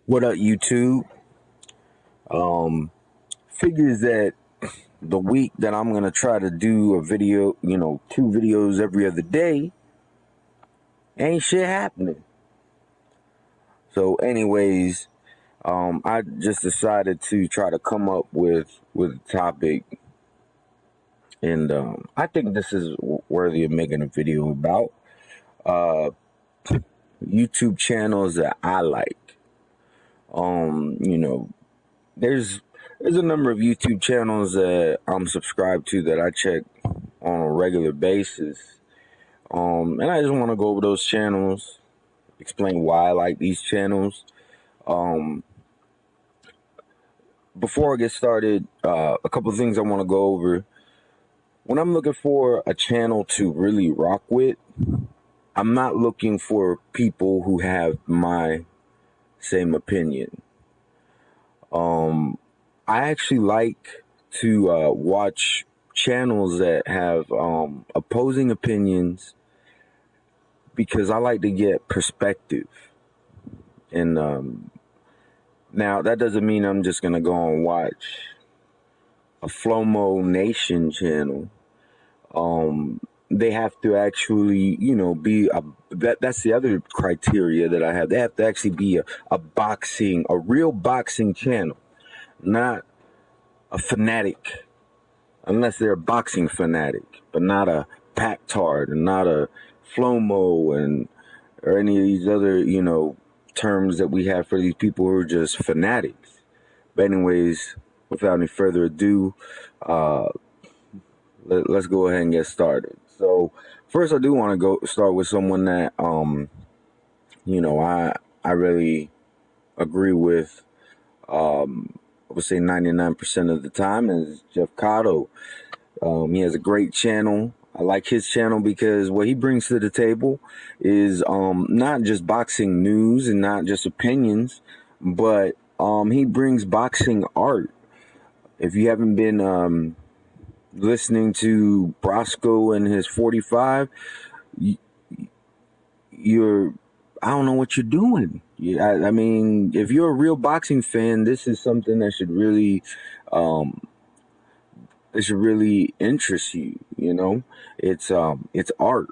What up, YouTube? Figures that the week that I'm gonna try to do a video, two videos every other day, ain't shit happening. So, anyways, I just decided to try to come up with a topic, and I think this is worthy of making a video about uh, YouTube channels that I like. You know, there's there's a number of YouTube channels that I'm subscribed to that I check on a regular basis. And I just want to go over those channels, explain why I like these channels. Um, Before I get started, a couple of things I want to go over. When I'm looking for a channel to really rock with, I'm not looking for people who have my same opinion. I actually like to watch channels that have opposing opinions because I like to get perspective. And now that doesn't mean I'm just gonna go and watch a Flomo Nation channel. They have to actually, be that's the other criteria that I have. They have to actually be a real boxing channel, not a fanatic, unless they're a boxing fanatic, but not a Pactard and not a Flomo or any of these other, terms that we have for these people who are just fanatics. But anyways, without any further ado, let's go ahead and get started. So first, I do want to go start with someone that I really agree with. I would say 99% of the time is Jeff Cotto. He has a great channel. I like his channel because what he brings to the table is not just boxing news and not just opinions, but he brings boxing art. If you haven't been listening to Brosco and his 45, you're I don't know what you're doing. I mean, if you're a real boxing fan, this is something that should really interest you. It's art.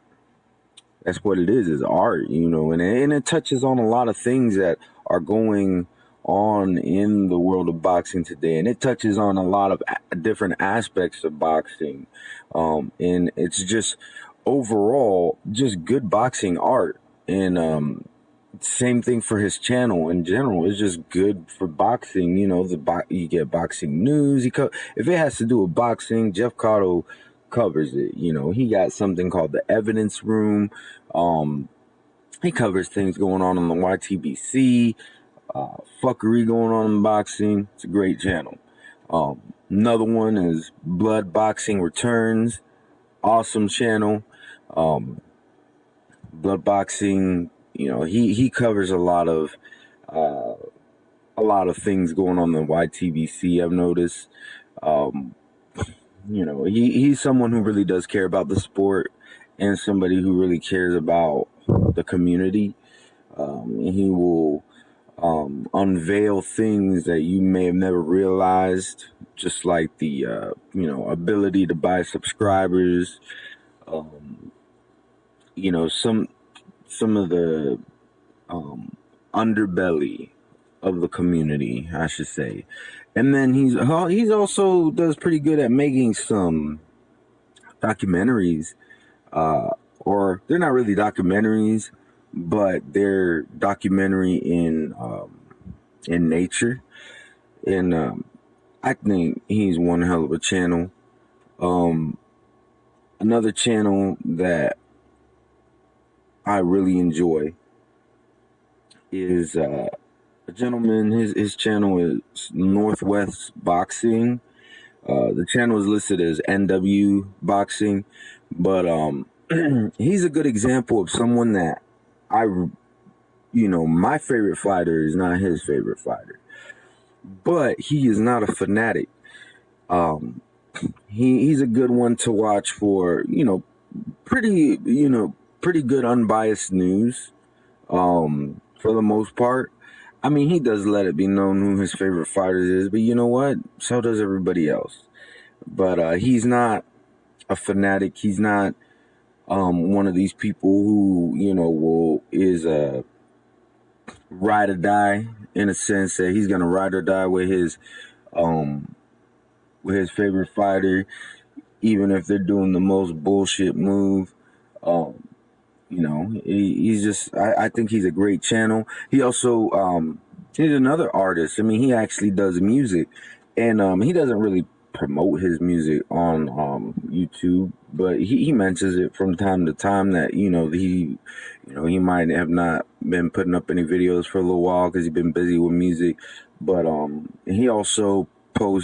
That's what it is art. And it touches on a lot of things that are going on in the world of boxing today, and it touches on a lot of different aspects of boxing, and it's just overall just good boxing art. And same thing for his channel in general. It's just good for boxing. You get boxing news. If it has to do with boxing, Jeff Cotto covers it. He got something called the Evidence Room. He covers things going on the YTBC, fuckery going on in boxing. It's a great channel. Another one is Blood Boxing Returns. Awesome channel. Blood Boxing, he covers a lot of things going on in the YTBC. I've noticed. He's someone who really does care about the sport and somebody who really cares about the community. He will unveil things that you may have never realized, just like the ability to buy subscribers. Some of the underbelly of the community, I should say. And then he's also does pretty good at making some documentaries, or they're not really documentaries, but they're documentary in nature. And I think he's one hell of a channel. Another channel that I really enjoy is a gentleman. His channel is Northwest Boxing. The channel is listed as NW Boxing, but he's a good example of someone that my favorite fighter is not his favorite fighter, but he is not a fanatic. He's a good one to watch for, pretty good unbiased news. For the most part, I mean, he does let it be known who his favorite fighters is, but you know what? So does everybody else. But he's not a fanatic. He's not one of these people who will is a ride or die, in a sense that he's gonna ride or die um with his favorite fighter, even if they're doing the most bullshit move. Um, he's just. I think he's a great channel. He also he's another artist. I mean, he actually does music, and he doesn't really promote his music on YouTube, but he mentions it from time to time that he might have not been putting up any videos for a little while because he's been busy with music, but he also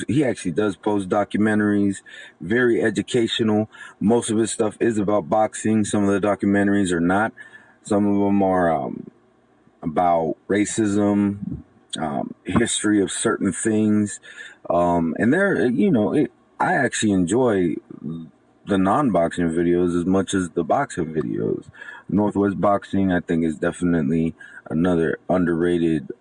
he actually does post documentaries, very educational. Most of his stuff is about boxing. Some of the documentaries are not. Some of them are about racism, history of certain things, and I actually enjoy the non-boxing videos as much as the boxing videos. Northwest Boxing, I think, is definitely another underrated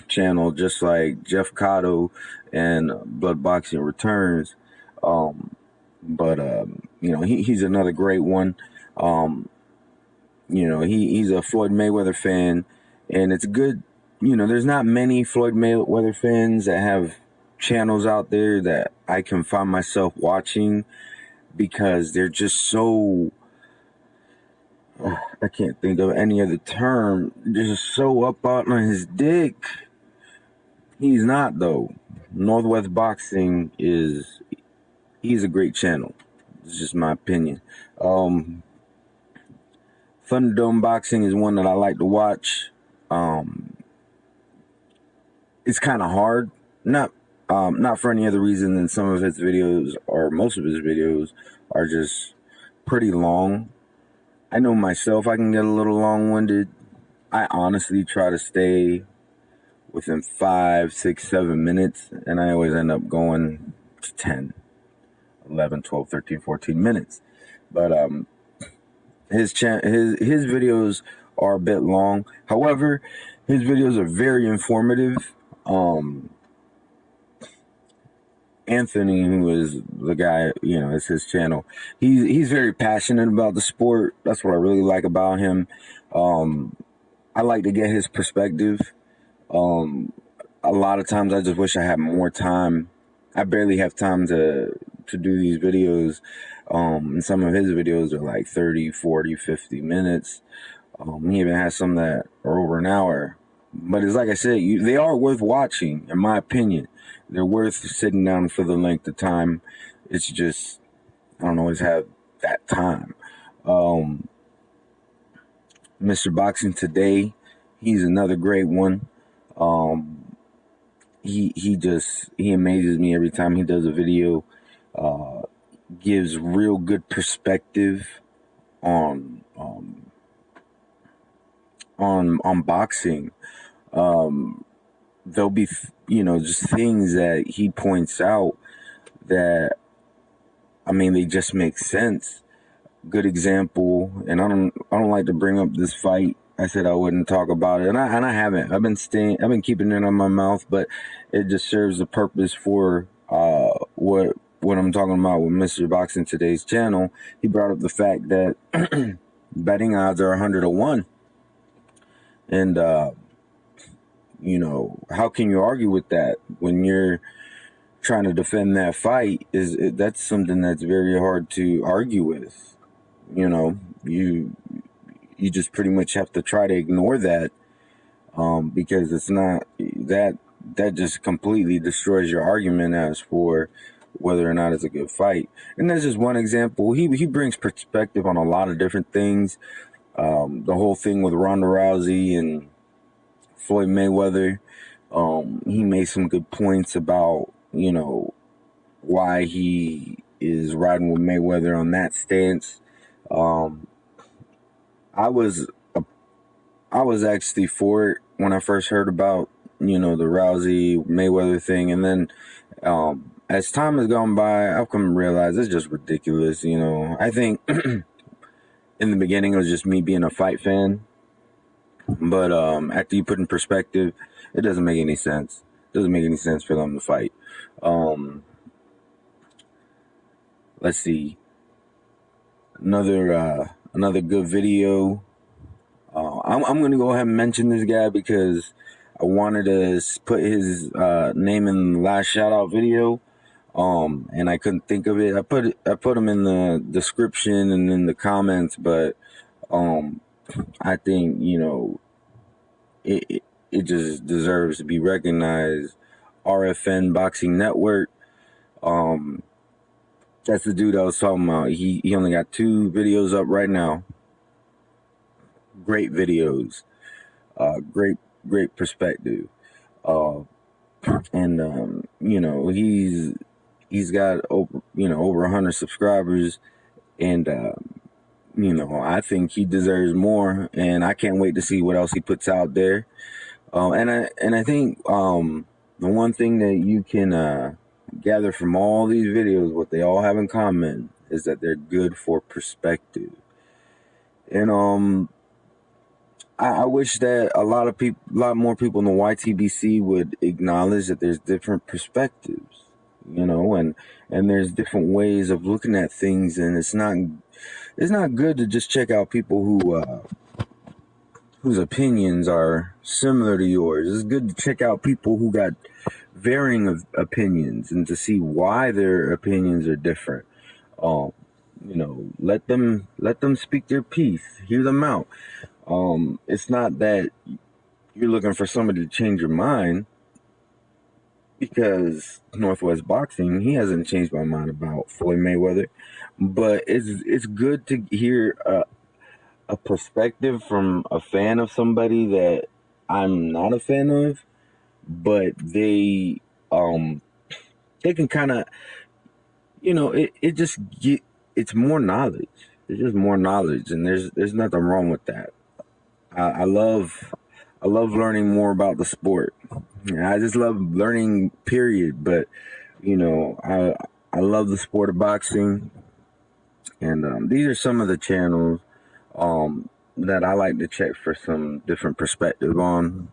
channel, just like Jeff Cotto and Blood Boxing Returns. He's another great one. He's a Floyd Mayweather fan, and it's good. There's not many Floyd Mayweather fans that have channels out there that I can find myself watching because they're just so. I can't think of any other term. Just so up on his dick. He's not, though. Northwest Boxing he's a great channel. It's just my opinion. Thunderdome Boxing is one that I like to watch. It's kind of hard, not for any other reason than some of his videos, or most of his videos, are just pretty long. I know myself, I can get a little long-winded. I honestly try to stay within 5, 6, 7 minutes, and I always end up going to 10, 11, 12, 13, 14 minutes. But his videos are a bit long. However, his videos are very informative. Anthony, who is the guy, it's his channel. He's very passionate about the sport. That's what I really like about him. I like to get his perspective. A lot of times I just wish I had more time. I barely have time to do these videos. And some of his videos are like 30, 40, 50 minutes. He even has some that are over an hour. But it's like I said, they are worth watching, in my opinion. They're worth sitting down for the length of time. It's just, I don't always have that time. Mr. Boxing Today, he's another great one. He amazes me every time he does a video. Gives real good perspective on boxing. There'll be just things that he points out that, I mean, they just make sense. Good example, and I don't like to bring up this fight. I said I wouldn't talk about it, and I haven't. I've been keeping it on my mouth, but it just serves the purpose for what I'm talking about with Mr. Boxing Today's channel. He brought up the fact that betting odds are 100-1, and how can you argue with that when you're trying to defend that fight? That's something that's very hard to argue with. You just pretty much have to try to ignore that, because it's not that just completely destroys your argument as for whether or not it's a good fight. And that's just one example. He brings perspective on a lot of different things. The whole thing with Ronda Rousey and Floyd Mayweather, he made some good points about why he is riding with Mayweather on that stance. I was actually for it when I first heard about the Rousey Mayweather thing, and then as time has gone by, I've come to realize it's just ridiculous. I think in the beginning it was just me being a fight fan, But after you put in perspective, it doesn't make any sense. It doesn't make any sense for them to fight. Let's see. Another good video. I'm gonna go ahead and mention this guy because I wanted to put his name in the last shout out video. And I couldn't think of it. I put him in the description and in the comments, but I think it just deserves to be recognized. RFN Boxing Network. That's the dude I was talking about. He only got 2 videos up right now. Great videos. Great perspective. And he's got over 100 subscribers, and I think he deserves more, and I can't wait to see what else he puts out there. And I think the one thing that you can gather from all these videos, what they all have in common, is that they're good for perspective. And I wish that a lot more people in the YTBC would acknowledge that there's different perspectives, and there's different ways of looking at things, and it's not good to just check out people whose opinions are similar to yours. It's good to check out people who got varying opinions and to see why their opinions are different. Let them speak their piece, hear them out. It's not that you're looking for somebody to change your mind, because Northwest Boxing, he hasn't changed my mind about Floyd Mayweather, but it's good to hear a perspective from a fan of somebody that I'm not a fan of, but they can kind of, it's more knowledge. It's just more knowledge, and there's nothing wrong with that. I love learning more about the sport. I just love learning, period. But I love the sport of boxing, and these are some of the channels that I like to check for some different perspective on.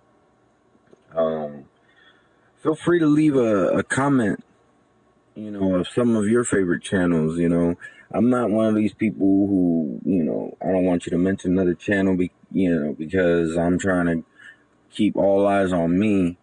Feel free to leave a comment, of some of your favorite channels. I'm not one of these people who, I don't want you to mention another channel, because I'm trying to keep all eyes on me.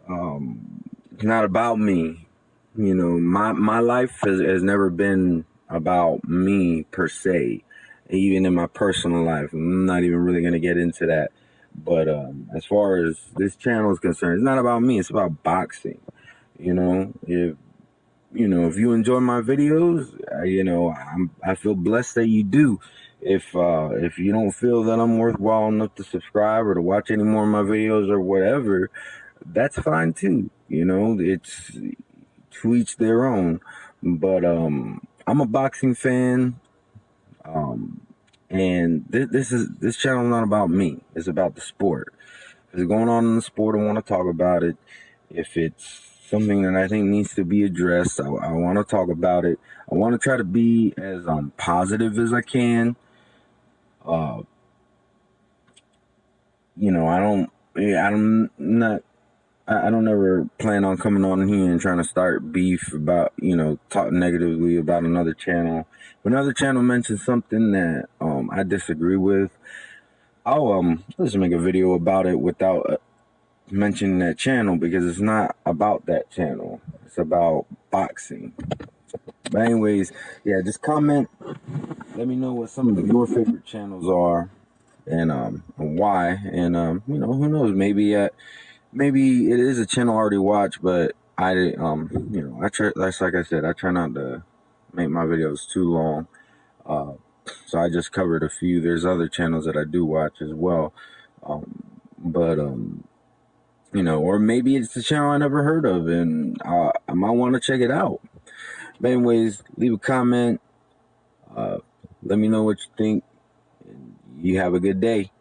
It's not about me. My life has never been about me per se, even in my personal life. I'm not even really going to get into that. But as far as this channel is concerned, it's not about me. It's about boxing. If you enjoy my videos, I feel blessed that you do. If you don't feel that I'm worthwhile enough to subscribe or to watch any more of my videos or whatever, that's fine too. It's to each their own. But I'm a boxing fan. And this channel is not about me. It's about the sport. If it's going on in the sport, I want to talk about it. If it's something that I think needs to be addressed, I want to talk about it. I want to try to be as positive as I can. I don't ever plan on coming on here and trying to start beef about, talk negatively about another channel. If another channel mentions something that I disagree with, I'll just make a video about it without mentioning that channel, because it's not about that channel. It's about boxing. But anyways, yeah, just comment. Let me know what some of your favorite channels are, and why. And who knows? Maybe it is a channel I already watched, but I try. That's like I said, I try not to make my videos too long. So I just covered a few. There's other channels that I do watch as well, but or maybe it's a channel I never heard of, and I might want to check it out. But anyways, leave a comment. Let me know what you think. And you have a good day.